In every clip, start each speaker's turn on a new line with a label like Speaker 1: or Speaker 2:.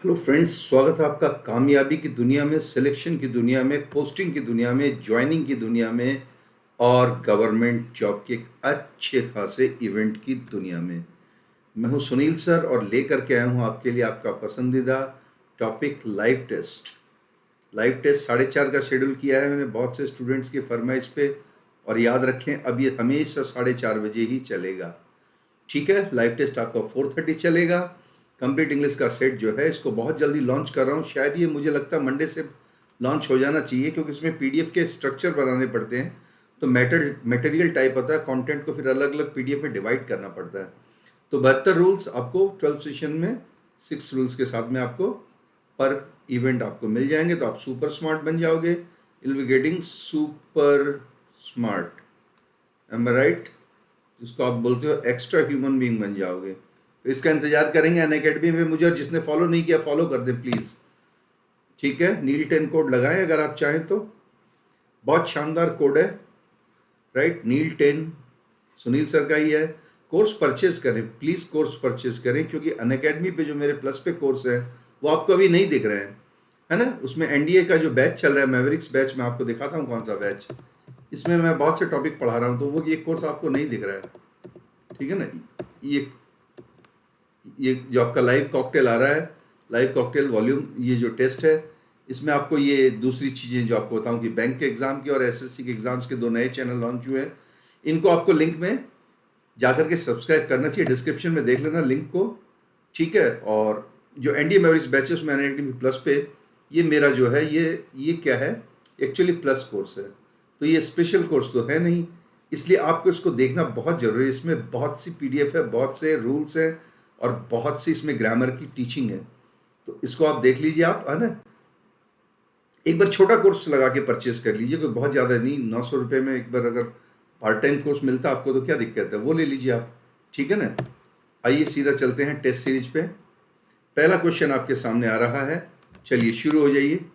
Speaker 1: Hello friends, स्वागत है आपका कामयाबी की दुनिया में, सिलेक्शन की दुनिया में, पोस्टिंग की दुनिया में, ज्वाइनिंग की दुनिया में और गवर्नमेंट जॉब के एक अच्छे खासे इवेंट की दुनिया में। मैं हूं सुनील सर और लेकर के आया हूं आपके लिए आपका पसंदीदा topic live test. Live test 4:30 का शेड्यूल किया है मैंने बहुत से स्टूडेंट्स की फरमाइश पे। और याद रखें, अब ये हमेशा 4:30 बजे ही चलेगा। ठीक है, लाइव टेस्ट आपका 4:30 चलेगा। कंप्लीट इंग्लिश का सेट जो है इसको बहुत जल्दी लॉन्च कर रहा हूँ। शायद ये मुझे लगता है मंडे से लॉन्च हो जाना चाहिए, क्योंकि इसमें पीडीएफ के स्ट्रक्चर बनाने पड़ते हैं। तो मटेरियल टाइप होता है, कंटेंट को फिर अलग अलग पीडीएफ में डिवाइड करना पड़ता है। तो 72 रूल्स आपको 12 सेशन में 6 रूल्स के साथ में आपको पर इवेंट आपको मिल जाएंगे। तो आप सुपर स्मार्ट बन जाओगे। Will be getting super smart, am I right? जिसको आप बोलते हो एक्स्ट्रा ह्यूमन बीइंग बन जाओगे। तो इसका इंतजार करेंगे अनअकैडमी में मुझे, और जिसने फॉलो नहीं किया फॉलो कर दे प्लीज़। ठीक है, नील 10 कोड लगाएं अगर आप चाहें तो। बहुत शानदार कोड है, राइट? नील 10 सुनील सर का ही है। कोर्स परचेज करें प्लीज़, कोर्स परचेज करें, क्योंकि अनअकैडमी पे जो मेरे प्लस पे कोर्स है वो आपको अभी नहीं दिख रहे हैं, है ना? उसमें एनडीए का जो बैच चल रहा है, मैवरिक्स बैच, मैं आपको दिखाता हूँ कौन सा बैच। इसमें मैं बहुत से टॉपिक पढ़ा रहा हूँ, तो वो ये कोर्स आपको नहीं दिख रहा है। ठीक है ना? ये जो आपका लाइव कॉकटेल आ रहा है, लाइव कॉकटेल वॉल्यूम, ये जो टेस्ट है, इसमें आपको ये दूसरी चीज़ें जो आपको बताऊं कि बैंक के एग्ज़ाम की और एसएससी के एग्ज़ाम्स के 2 नए चैनल लॉन्च हुए हैं। इनको आपको लिंक में जाकर के सब्सक्राइब करना चाहिए, डिस्क्रिप्शन में देख लेना लिंक को। ठीक है, और जो एनडीए मेवरिक्स बैच है उसमें एनआईटी प्लस पे ये मेरा जो है ये क्या है, एक्चुअली प्लस कोर्स है। तो ये स्पेशल कोर्स तो है नहीं, इसलिए आपको इसको देखना बहुत ज़रूरी है। इसमें बहुत सी पीडीएफ है, बहुत से रूल्स हैं और बहुत सी इसमें ग्रामर की टीचिंग है। तो इसको आप देख लीजिए, आप, है ना? एक बार छोटा कोर्स लगा के परचेज कर लीजिए, कोई बहुत ज़्यादा नहीं, 900 रुपये में एक बार अगर पार्ट टाइम कोर्स मिलता आपको तो क्या दिक्कत है, वो ले लीजिए आप। ठीक है ना? आइए सीधा चलते हैं टेस्ट सीरीज पे। पहला क्वेश्चन आपके सामने आ रहा है, चलिए शुरू हो जाइए।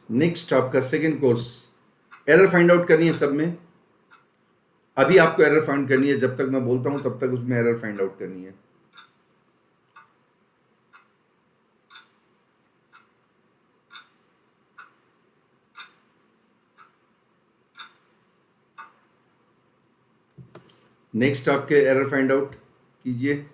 Speaker 1: नेक्स्ट आपका second course, error find out करनी है सब में। अभी आपको एरर फाइंड करनी है, जब तक मैं बोलता हूं तब तक उसमें एरर फाइंड आउट करनी है। नेक्स्ट आपके एरर फाइंड आउट कीजिए।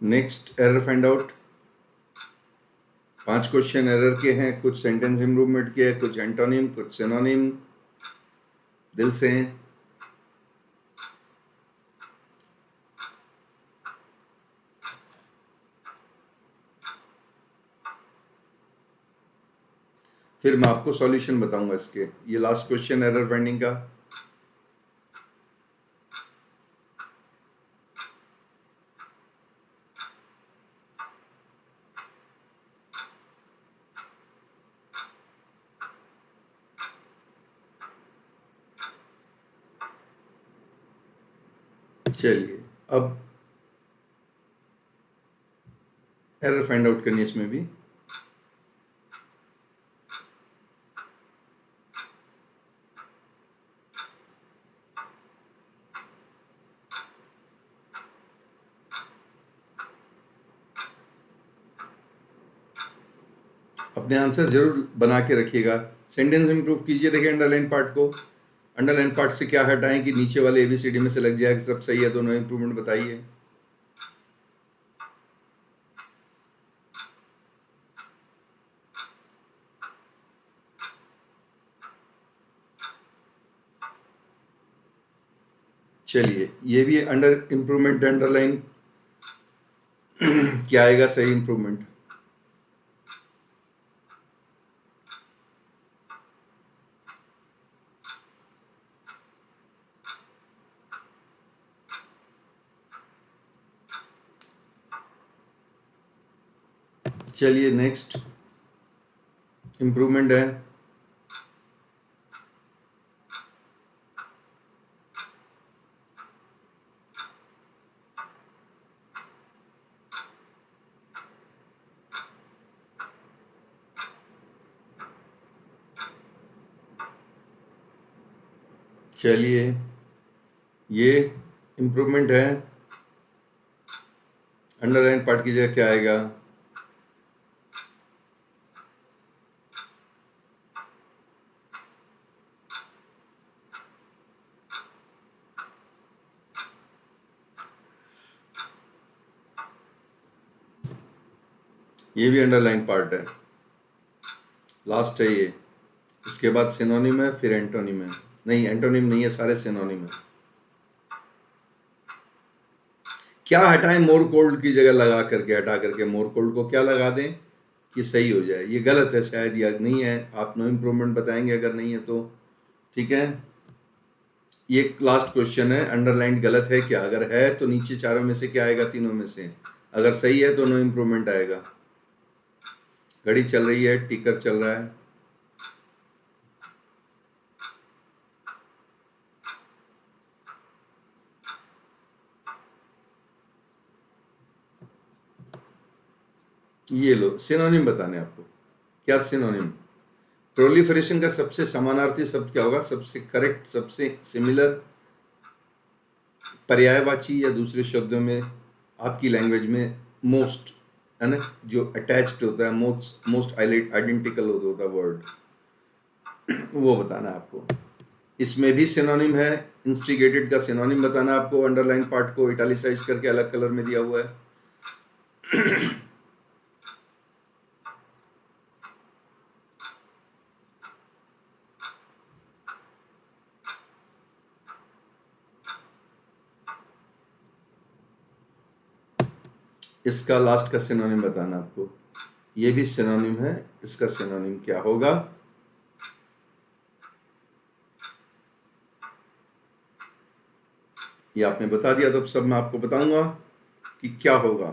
Speaker 1: Next error find out. 5 question error के हैं, कुछ सेंटेंस इंप्रूवमेंट के हैं, कुछ एंटोनिम, कुछ सिनोनिम। दिल से हैं। फिर मैं आपको सॉल्यूशन बताऊंगा इसके। ये लास्ट क्वेश्चन एरर फाइंडिंग का। चलिए, अब एरर फाइंड आउट करनी है इसमें भी। अपने आंसर जरूर बना के रखिएगा। सेंटेंस इंप्रूव कीजिए। देखिए अंडरलाइन पार्ट को, अंडरलाइन पार्ट से क्या हटाएं कि नीचे वाले एबीसीडी में से लग जाए कि सब सही है, तो नो इंप्रूवमेंट बताइए। चलिए, ये भी अंडर इंप्रूवमेंट अंडरलाइन क्या आएगा सही इंप्रूवमेंट? चलिए नेक्स्ट इम्प्रूवमेंट है। चलिए ये इम्प्रूवमेंट है, अंडरलाइन पार्ट की जगह क्या आएगा? ये भी अंडरलाइन पार्ट है, लास्ट है ये। इसके बाद सिनोनिम है, फिर एंटोनिम है। नहीं, एंटोनिम नहीं है, सारे सिनोनिम है। क्या हटाएं? मोर कोल्ड की जगह लगा करके, हटा करके मोर कोल्ड को क्या लगा दें कि सही हो जाए? ये गलत है शायद, या नहीं है, आप नो इम्प्रूवमेंट बताएंगे अगर नहीं है तो। ठीक है, ये लास्ट क्वेश्चन है, अंडरलाइन गलत है क्या? अगर है तो नीचे चारों में से क्या आएगा? तीनों में से। अगर सही है तो नो इम्प्रूवमेंट आएगा। घड़ी चल रही है, टिकर चल रहा है। ये लो, सिनोनिम बताने आपको। क्या सिनोनिम? प्रोलिफरेशन का सबसे समानार्थी शब्द क्या होगा? सबसे करेक्ट, सबसे सिमिलर, पर्यायवाची, या दूसरे शब्दों में आपकी लैंग्वेज में मोस्ट, है ना, जो अटैच्ड होता है, मोस्ट आइडेंटिकल होता है वर्ड, वो बताना है आपको। इसमें भी सिनोनिम है, इंस्टिगेटेड का सिनोनिम बताना है आपको। अंडरलाइन पार्ट को इटैलिसाइज करके अलग कलर में दिया हुआ है। इसका लास्ट का सिनोनिम बताना आपको। ये भी सिनोनिम है, इसका सिनोनिम क्या होगा? ये आपने बता दिया, तो अब सब मैं आपको बताऊंगा कि क्या होगा।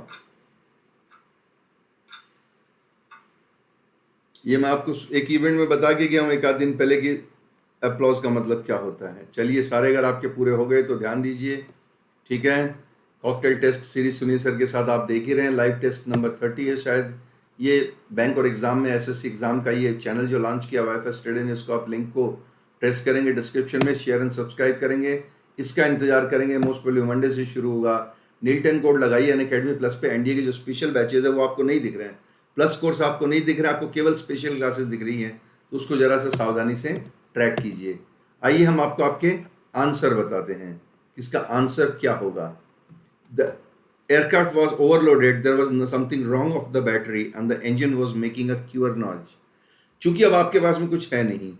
Speaker 1: ये मैं आपको एक इवेंट में बता के गया हूं एक आध दिन पहले कि अप्लॉज का मतलब क्या होता है। चलिए, सारे अगर आपके पूरे हो गए तो ध्यान दीजिए। ठीक है, cocktail test series Sunil sir के साथ आप देख ही रहे हैं। लाइव टेस्ट नंबर 30 है शायद। ये बैंक और एग्जाम में, एसएससी एग्जाम का ये चैनल जो लॉन्च किया वाईएफएस स्टडी ने, इसको आप लिंक को प्रेस करेंगे डिस्क्रिप्शन में, शेयर एंड सब्सक्राइब करेंगे। इसका इंतजार करेंगे, मोस्ट प्रोबेबली मंडे से शुरू होगा। नील 10 कोड लगाइए अनअकैडमी प्लस पे। एनडीए के जो स्पेशल बैचेज है वो आपको नहीं दिख रहे हैं, प्लस कोर्स आपको नहीं दिख रहा है, आपको केवल स्पेशल क्लासेस दिख रही हैं, तो उसको जरा सा सावधानी से ट्रैक कीजिए। आइए हम आपको आपके आंसर बताते हैं, इसका आंसर क्या होगा। The aircraft was overloaded. There was something wrong of the battery and the engine was making a queer noise. चूंकि अब आपके पास में कुछ है नहीं,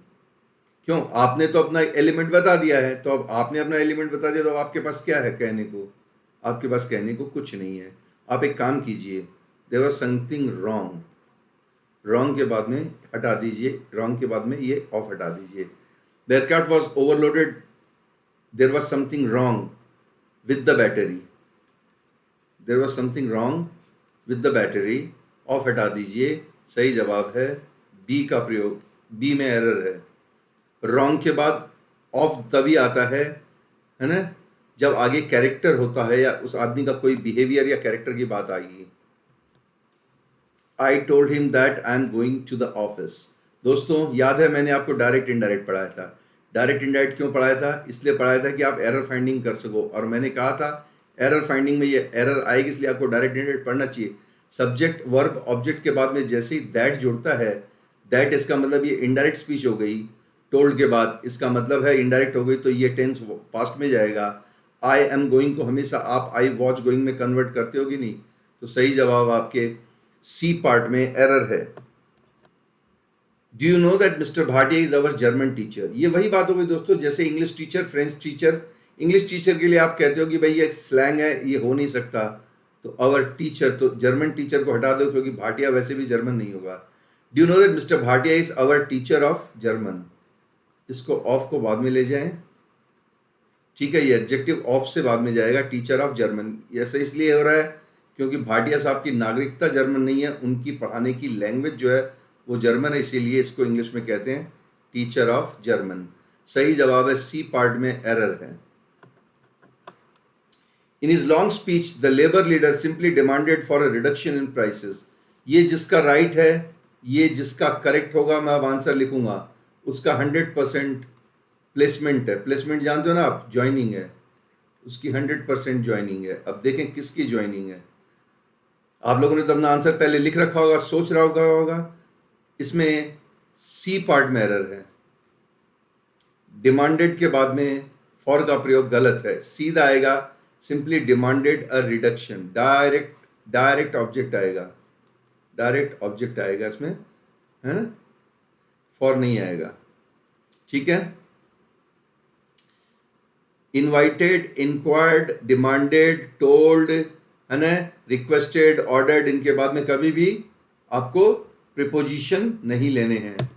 Speaker 1: क्यों? आपने तो अपना एलिमेंट बता दिया है, तो अब आपने अपना एलिमेंट बता दिया, तो अब आपके पास क्या है कहने को? आपके पास कहने को कुछ नहीं है। आप एक काम कीजिए, there was something wrong, wrong के बाद में हटा दीजिए, रॉन्ग के बाद में ये ऑफ हटा दीजिए। The aircraft was overloaded. There was something wrong with the battery. There was something wrong with the battery. Of हटा दीजिए। सही जवाब है बी का प्रयोग। बी में एरर है। रॉन्ग के बाद ऑफ तभी आता है ना, जब आगे कैरेक्टर होता है या उस आदमी का कोई बिहेवियर या कैरेक्टर की बात आएगी। I told him that I am going to the office. दोस्तों, याद है मैंने आपको डायरेक्ट इनडायरेक्ट पढ़ाया था। डायरेक्ट इनडायरेक्ट क्यों पढ़ाया था? इसलिए पढ़ाया था कि आप एरर फाइंडिंग कर सको, और मैंने कहा था एरर फाइंडिंग में ये एरर आएगी, इसलिए आपको डायरेक्ट इनडायरेक्ट पढ़ना चाहिए। सब्जेक्ट वर्ब ऑब्जेक्ट के बाद में जैसे ही दैट जुड़ता है, दैट इसका मतलब ये इनडायरेक्ट स्पीच हो गई। टोल्ड के बाद इसका मतलब है इनडायरेक्ट हो गई, तो ये टेंस पास्ट में जाएगा। आई एम गोइंग को हमेशा आप आई वॉच गोइंग में कन्वर्ट करते हो कि नहीं? तो सही जवाब आपके सी पार्ट में एरर है। Do you know that mister Bhatia is our German teacher? ये वही बात हो गई दोस्तों, जैसे English teacher, French teacher. English teacher के लिए आप कहते हो कि भाई ये स्लैंग है, ये हो नहीं सकता, तो अवर टीचर, तो जर्मन टीचर को हटा दो, क्योंकि भाटिया वैसे भी जर्मन नहीं होगा। Do you know that mister Bhatia is our teacher of German? इसको ऑफ को बाद में ले जाएं। ठीक है, ये एडजेक्टिव ऑफ से बाद में जाएगा, टीचर ऑफ जर्मन। ऐसा इसलिए हो रहा है क्योंकि भाटिया साहब की नागरिकता जर्मन नहीं है, उनकी पढ़ाने की लैंग्वेज जो है वो जर्मन है, इसीलिए इसको इंग्लिश में कहते हैं टीचर ऑफ जर्मन। सही जवाब है सी, पार्ट में एरर है। In his long speech the labour leader simply demanded for a reduction in prices. ये जिसका राइट है, ये जिसका करेक्ट होगा, मैं अब आंसर लिखूंगा, उसका 100% प्लेसमेंट है। प्लेसमेंट जानते हो ना आप, ज्वाइनिंग है, उसकी 100% ज्वाइनिंग है। अब देखें किसकी ज्वाइनिंग है। आप लोगों ने तो अपना आंसर पहले लिख रखा होगा, सोच रहा होगा। इसमें सी पार्ट में एरर है, डिमांडेड के बाद में फॉर का प्रयोग गलत है, सीधा आएगा simply demanded a reduction, direct object आएगा, डायरेक्ट ऑब्जेक्ट आएगा इसमें, है ना, फॉर नहीं आएगा। ठीक है, इनवाइटेड, इंक्वायर्ड, डिमांडेड, टोल्ड, है ना, रिक्वेस्टेड, ऑर्डर्ड, इनके बाद में कभी भी आपको प्रीपोजिशन नहीं लेने हैं।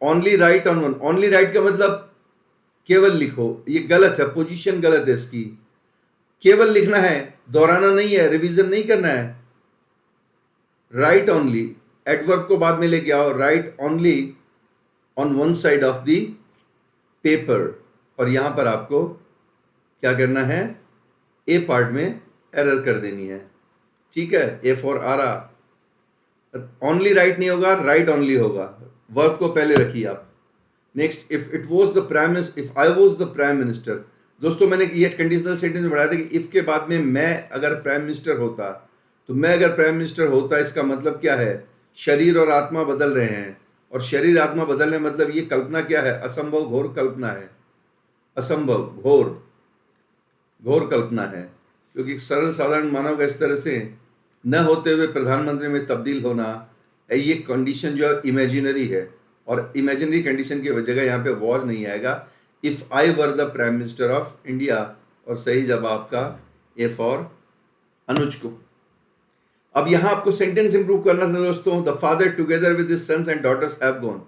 Speaker 1: Only right on one, only right का मतलब केवल लिखो, ये गलत है, पोजीशन गलत है इसकी। केवल लिखना है, दोहराना नहीं है, रिवीजन नहीं करना है। राइट ओनली, एडवर्ब को बाद में लेके आओ, right only on one side of the paper. और यहां पर आपको क्या करना है, ए पार्ट में एरर कर देनी है। ठीक है, A for Ara, only right नहीं होगा, राइट ओनली होगा। वर्ब को पहले रखिए आप। Next, if it was the prime minister, if I was the prime minister. दोस्तों मैंने ये कंडीशनल सेंटेंस में बढ़ाया था कि इफ के बाद में मैं अगर प्राइम मिनिस्टर होता, तो मैं अगर प्राइम मिनिस्टर होता, इसका मतलब क्या है, शरीर और आत्मा बदल रहे हैं। और शरीर आत्मा बदलने मतलब ये कल्पना क्या है, असंभव घोर कल्पना है, असंभव घोर कल्पना है। क्योंकि एक सरल साधारण मानव का इस तरह से न होते हुए प्रधानमंत्री में तब्दील होना, ये कंडीशन जो है इमेजिनरी है, और इमेजिनरी कंडीशन की जगह यहाँ पे वॉज नहीं आएगा। If I were the prime minister of India, और सही जवाब का ए फॉर अनुज को। अब यहाँ आपको सेंटेंस इंप्रूव करना था दोस्तों। The father together with his sons and daughters have gone.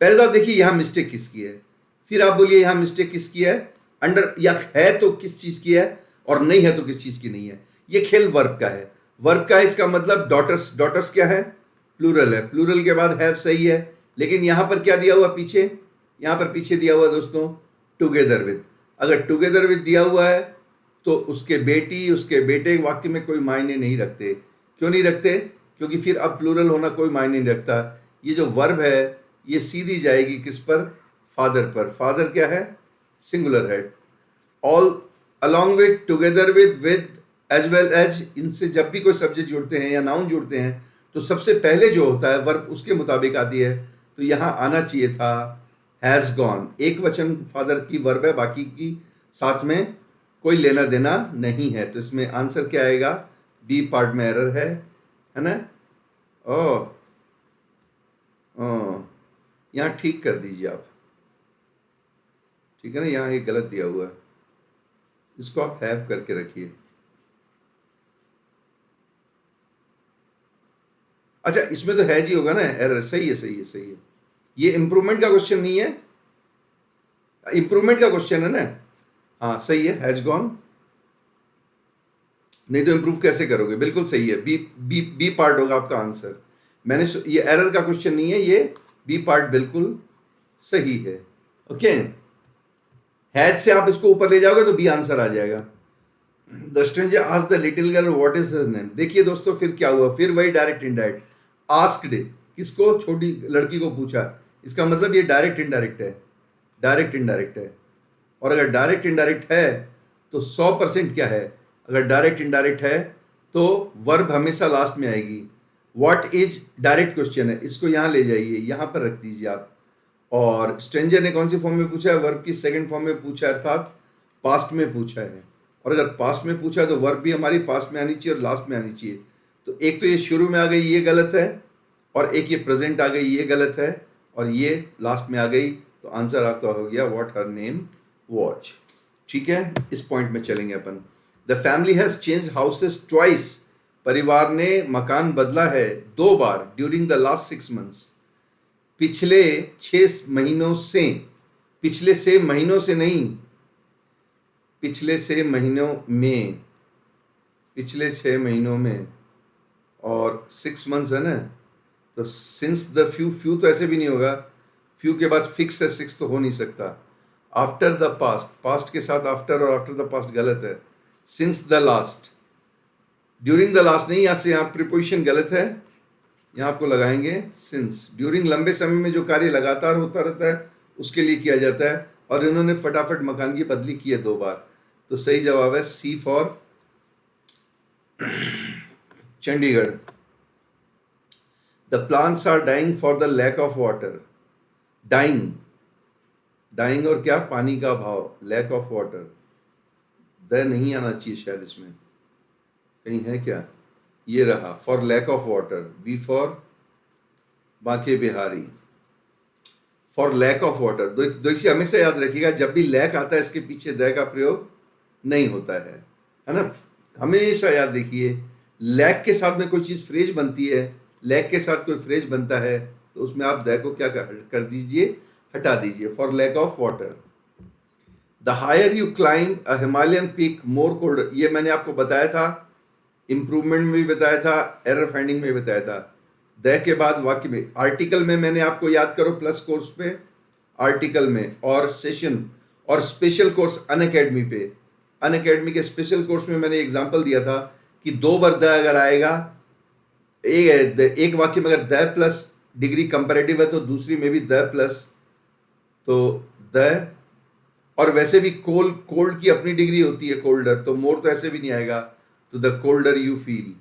Speaker 1: पहले तो आप देखिए यहाँ मिस्टेक किसकी है, फिर आप बोलिए यहाँ मिस्टेक किसकी है, अंडर या है तो किस चीज की है, और नहीं है तो किस चीज की नहीं है। ये खेल वर्ब का है, वर्ब का है, इसका मतलब डॉटर्स, डॉटर्स क्या है, प्लूरल है, प्लूरल के बाद हैव सही है। लेकिन यहाँ पर क्या दिया हुआ पीछे, यहाँ पर पीछे दिया हुआ दोस्तों टुगेदर विद। अगर टुगेदर विद दिया हुआ है तो उसके बेटी, उसके बेटे वाक्य में कोई मायने नहीं रखते। क्यों नहीं रखते, क्योंकि फिर अब प्लूरल होना कोई मायने नहीं रखता। ये जो वर्ब है ये सीधी जाएगी किस पर, फादर पर। फादर क्या है, सिंगुलर है। All, along with, together with, as well as, इनसे जब भी कोई सब्जेक्ट जुड़ते हैं या नाउन जुड़ते हैं तो सबसे पहले जो होता है वर्ब उसके मुताबिक आती है। तो यहाँ आना चाहिए था हैज गॉन, एक वचन फादर की वर्ब है, बाकी की साथ में कोई लेना देना नहीं है। तो इसमें आंसर क्या आएगा, बी पार्ट में एरर है ना। ओ यहाँ ठीक कर दीजिए आप, ठीक है ना, यहाँ एक गलत दिया हुआ है, इसको आप हैव करके रखिए। अच्छा, इसमें तो हैज ही होगा ना, एरर। सही है, सही है, सही है। ये इंप्रूवमेंट का क्वेश्चन नहीं है, इंप्रूवमेंट का क्वेश्चन है ना। हाँ सही है, हैज गॉन, नहीं तो इंप्रूव कैसे करोगे, बिल्कुल सही है। बी पार्ट होगा आपका आंसर। मैंने ये एरर का क्वेश्चन नहीं है, ये बी पार्ट बिल्कुल सही है। ओके, हैज से आप इसको ऊपर ले जाओगे तो बी आंसर आ जाएगा। The stranger asked the little girl what is his name. देखिए दोस्तों फिर क्या हुआ, फिर वही डायरेक्ट इनडायरेक्ट। आस्क्ड किसको, छोटी लड़की को पूछा, इसका मतलब ये डायरेक्ट इनडायरेक्ट है, डायरेक्ट इनडायरेक्ट है। और अगर डायरेक्ट इनडायरेक्ट है तो 100% क्या है, अगर डायरेक्ट इनडायरेक्ट है तो वर्ब हमेशा लास्ट में आएगी। व्हाट इज डायरेक्ट क्वेश्चन है, इसको यहाँ ले जाइए, यहाँ पर रख दीजिए आप। और स्ट्रेंजर ने कौन सी फॉर्म में पूछा है, वर्ब की सेकंड फॉर्म में पूछा है, अर्थात पास्ट में पूछा है। और अगर पास्ट में पूछा है तो वर्ब भी हमारी पास्ट में आनी चाहिए और लास्ट में आनी चाहिए। तो एक तो ये शुरू में आ गई, ये गलत है, और एक ये प्रेजेंट आ गई, ये गलत है, और ये लास्ट में आ गई। तो आंसर आपका हो गया व्हाट हर नेम वॉच। ठीक है, इस पॉइंट में चलेंगे अपन। The family has change houses twice. परिवार ने मकान बदला है 2 बार ड्यूरिंग द लास्ट 6 months। पिछले 6 महीनों से, पिछले से महीनों से नहीं, पिछले से महीनों में, पिछले 6 महीनों में और 6 मंथ्स है ना, तो सिंस द फ्यू तो ऐसे भी नहीं होगा, फ्यू के बाद फिक्स है, 6 तो हो नहीं सकता। आफ्टर द पास्ट, पास्ट के साथ आफ्टर और आफ्टर द पास्ट गलत है। Since the last, during the last नहीं, यहाँ से यहाँ प्रीपोजिशन गलत है, यहाँ आपको लगाएंगे सिंस। ड्यूरिंग लंबे समय में जो कार्य लगातार होता रहता है उसके लिए किया जाता है, और इन्होंने फटाफट मकान की बदली की है 2 बार, तो सही जवाब है C for Chandigarh. The plants are dying for the lack of water. Dying, dying और क्या, पानी का अभाव, लैक ऑफ वाटर, द नहीं आना चाहिए शायद इसमें, कहीं है क्या, ये रहा, for lack of water, B for Banke Bihari, for lack of water. देखिए हमेशा याद रखिएगा, जब भी लैक आता है इसके पीछे द का प्रयोग नहीं होता है ना, हमेशा याद रखिए। लैक के साथ में कोई चीज फ्रेज बनती है, लैक के साथ कोई फ्रेज बनता है, तो उसमें आप द को क्या कर दीजिए, हटा दीजिए, for lack of water. The higher you climb a Himalayan peak more cold, ये मैंने आपको बताया था, इंप्रूवमेंट में भी बताया था, एरर फाइंडिंग में बताया था। द के बाद वाक्य में, आर्टिकल में मैंने आपको याद करो प्लस कोर्स पे, आर्टिकल में, और सेशन और स्पेशल कोर्स अनअकैडमी पे, अनअकैडमी के स्पेशल कोर्स में मैंने एग्जांपल दिया था कि 2 बार द अगर आएगा, एक वाक्य में अगर द प्लस डिग्री कंपैरेटिव है तो दूसरी में भी द प्लस, तो द, और वैसे भी कोल्ड की अपनी डिग्री होती है कोल्डर, तो मोर तो ऐसे भी नहीं आएगा, तो द कोल्डर यू फील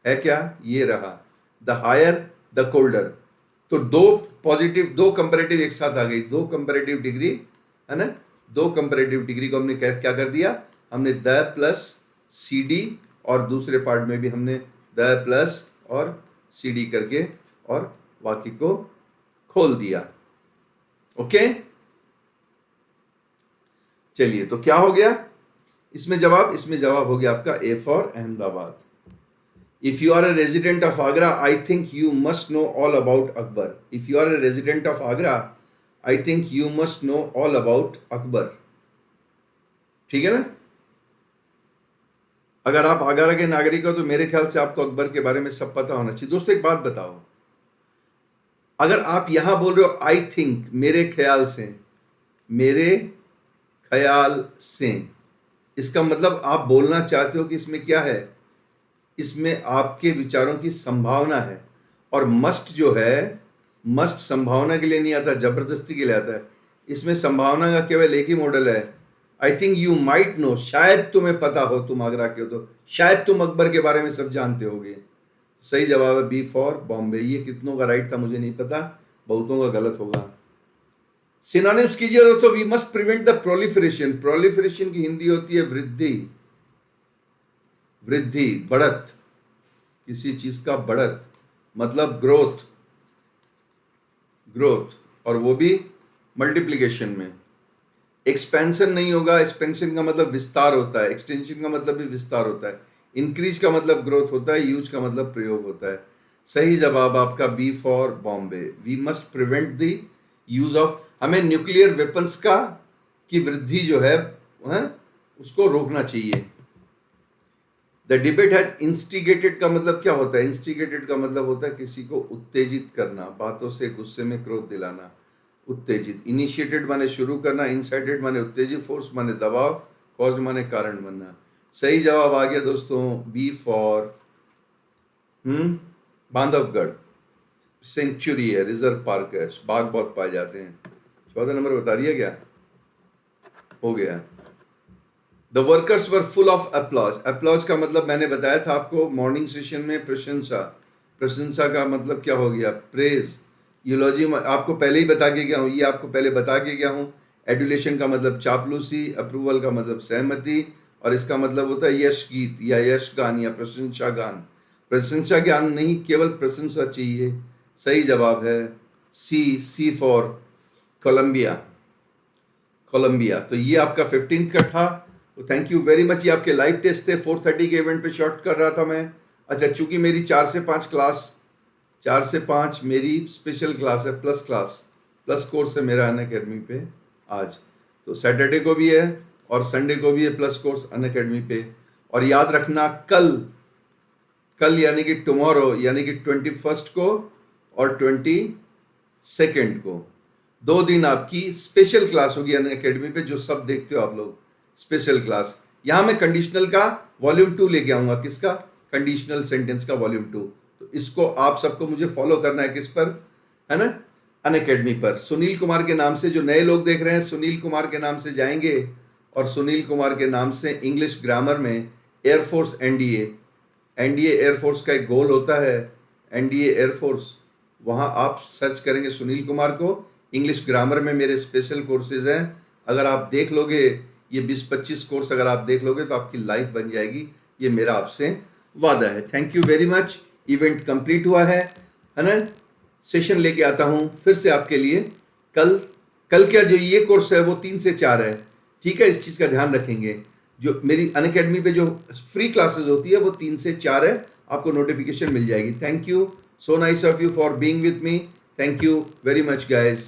Speaker 1: है क्या, ये रहा, द हायर द कोल्डर। तो 2 पॉजिटिव 2 कंपैरेटिव एक साथ आ गई, 2 कंपैरेटिव डिग्री है ना, 2 कंपैरेटिव डिग्री को हमने क्या कर दिया, हमने द प्लस सी डी, और दूसरे पार्ट में भी हमने द प्लस और सी डी करके और वाक्य को खोल दिया। ओके, चलिए, तो क्या हो गया इसमें जवाब, इसमें जवाब हो गया आपका A for Ahmedabad. If you are a resident of Agra, I think you must know all about Akbar. If you are a resident of Agra, I think you must know all about Akbar. ठीक है ना, अगर आप आगरा के नागरिक हो तो मेरे ख्याल से आपको अकबर के बारे में सब पता होना चाहिए। दोस्तों एक बात बताओ, अगर आप यहां बोल रहे हो आई थिंक, मेरे ख्याल से, मेरे ख्याल से, इसका मतलब आप बोलना चाहते हो कि इसमें क्या है, इसमें आपके विचारों की संभावना है। और मस्ट जो है, मस्ट संभावना के लिए नहीं आता, जबरदस्ती के लिए आता है। इसमें संभावना का केवल एक ही मॉडल है, आई थिंक यू माइट नो, शायद तुम्हें पता हो, तुम आगरा के हो तो शायद तुम अकबर के बारे में सब जानते होगे। सही जवाब है बी फॉर बॉम्बे। ये कितनों का राइट था मुझे नहीं पता, बहुतों का गलत होगा। सिनोनिम्स कीजिए दोस्तों। We must prevent the proliferation, proliferation की हिंदी होती है वृद्धि, वृद्धि, बढ़त, किसी चीज का बढ़त, मतलब ग्रोथ, ग्रोथ, और वो भी मल्टीप्लिकेशन में। एक्सपेंशन नहीं होगा, एक्सपेंशन का मतलब विस्तार होता है, एक्सटेंशन का मतलब भी विस्तार होता है, इंक्रीज का मतलब ग्रोथ होता है, यूज का मतलब प्रयोग होता है। सही जवाब आपका B for Bombay. We must prevent the use of, हमें न्यूक्लियर वेपन्स का की वृद्धि जो है उसको रोकना चाहिए। द डिबेट हैज इंस्टिगेटेड का मतलब क्या होता है, इंस्टिगेटेड का मतलब होता है किसी को उत्तेजित करना, बातों से, गुस्से में क्रोध दिलाना, उत्तेजित। इनिशिएटेड माने शुरू करना, इंसाइटेड माने उत्तेजित, फोर्स माने दबाव, कॉज्ड माने कारण बनना। सही जवाब आ गया दोस्तों बी फॉर बांधवगढ़। सेंचुरी है, रिजर्व पार्क है, बाघ बहुत पाए जाते हैं। 14 नंबर बता दिया क्या, हो गया। The workers were full of applause. Applause का मतलब मैंने बताया था आपको मॉर्निंग सेशन में, प्रशंसा। प्रशंसा का मतलब क्या हो गया, प्रेज। यूलॉजी आपको पहले ही बता के गया हूँ, ये आपको पहले बता के गया हूँ। एडुलेशन का मतलब चापलूसी, अप्रूवल का मतलब सहमति, और इसका मतलब होता है यश गीत या यश गान या प्रशंसा गान। प्रशंसा ज्ञान नहीं, केवल प्रशंसा चाहिए। सही जवाब है सी फॉर कोलंबिया, कोलंबिया। तो ये आपका 15th का था। तो थैंक यू वेरी मच। ये आपके लाइव टेस्ट थे, 4:30 के इवेंट पे शॉर्ट कर रहा था मैं। अच्छा, चूंकि मेरी 4 से 5 क्लास, 4 से 5 मेरी स्पेशल क्लास है, प्लस कोर्स है मेरा अनअकैडमी पे आज। तो सैटरडे को भी है और संडे को भी है प्लस कोर्स अनअकैडमी पे। और याद रखना कल, कल यानी कि टुमारो, यानी कि 21 को और 22 को 2 दिन आपकी स्पेशल क्लास होगी अनअकैडमी पे, जो सब देखते हो आप लोग, स्पेशल क्लास। यहां मैं कंडीशनल का वॉल्यूम 2 लेके आऊंगा। किसका? कंडीशनल सेंटेंस का वॉल्यूम 2। तो इसको आप सबको मुझे फॉलो करना है, किस पर, है ना, अनअकैडमी पर। सुनील कुमार के नाम से जो नए लोग देख रहे हैं, सुनील कुमार के नाम से जाएंगे और सुनील कुमार के नाम से इंग्लिश ग्रामर में एयरफोर्स एनडीए एयरफोर्स का एक गोल होता है, एनडीए एयरफोर्स, वहाँ आप सर्च करेंगे सुनील कुमार को। इंग्लिश ग्रामर में मेरे स्पेशल कोर्सेज हैं। अगर आप देख लोगे ये 20-25 कोर्स, अगर आप देख लोगे तो आपकी लाइफ बन जाएगी, ये मेरा आपसे वादा है। Thank you very much. Event complete हुआ है ना। सेशन लेके आता हूँ फिर से आपके लिए कल क्या, जो ये कोर्स है वो 3 से 4 है, ठीक है, इस चीज़ का ध्यान रखेंगे। जो मेरी अनअकैडमी पे जो फ्री क्लासेस होती है वो 3 से 4 है, आपको नोटिफिकेशन मिल जाएगी। Thank you, so nice of you for being with me. Thank you very much guys.